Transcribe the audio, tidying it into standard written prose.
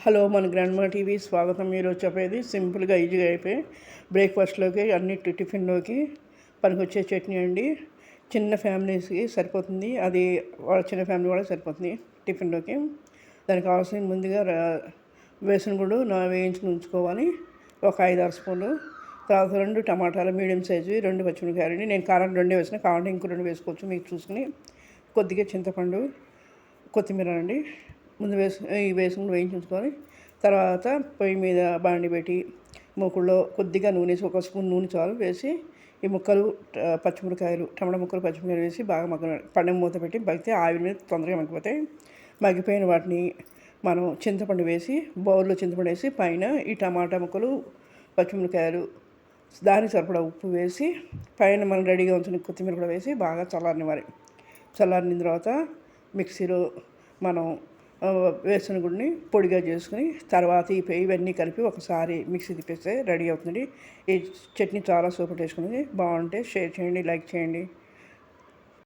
Hello మన grandma TV స్వాగతం. మీరు చెప్పేది సింపుల్గా ఈజీగా అయిపోయి బ్రేక్ఫాస్ట్లోకి అన్ని టిఫిన్లోకి పనికొచ్చే చట్నీ అండి. చిన్న ఫ్యామిలీస్కి సరిపోతుంది. అది వాళ్ళ చిన్న ఫ్యామిలీ వాళ్ళకి సరిపోతుంది టిఫిన్లోకి. దానికి కావాల్సిన ముందుగా వేసిన గుడ్డు వేయించుకుని ఉంచుకోవాలి, ఒక 5-6 స్పూన్లు. తర్వాత 2 టమాటాలు మీడియం సైజు, 2 పచ్చిమిరపకాయలు. నేను కారం 2 వేసిన, కావాలంటే ఇంకో 2 వేసుకోవచ్చు మీకు చూసుకుని. కొద్దిగా చింతపండు, కొత్తిమీర అండి. ముందు వేసుకుని వేయించుకొని తర్వాత పొయ్యి మీద బాండి పెట్టి మూకుడులో కొద్దిగా నూనె వేసి, 1 స్పూన్ నూనె చాలు వేసి, ఈ ముక్కలు పచ్చిమిరకాయలు, టమాటా ముక్కలు, పచ్చిమిరకాయలు వేసి బాగా పండగ మూత పెట్టి మగ్గితే ఆవిరి మీద తొందరగా మగ్గిపోతాయి. మగ్గిపోయిన వాటిని మనం చింతపండు వేసి, బౌల్లో చింతపండు వేసి పైన ఈ టమాటా ముక్కలు, పచ్చిమిరకాయలు, దానికి సరిపడా ఉప్పు వేసి పైన మనం రెడీగా ఉంచిన కొత్తిమీర కూడా వేసి బాగా చల్లారనివ్వాలి. చల్లారిన తర్వాత మిక్సీలో మనం వేసిన గుడిని పొడిగా చేసుకుని తర్వాత ఇవన్నీ కలిపి ఒకసారి మిక్సీ తిప్పేస్తే రెడీ అవుతుంది. ఈ చట్నీ చాలా సూపర్ టేస్ట్ ఉంది. బాగుంటే షేర్ చేయండి, లైక్ చేయండి.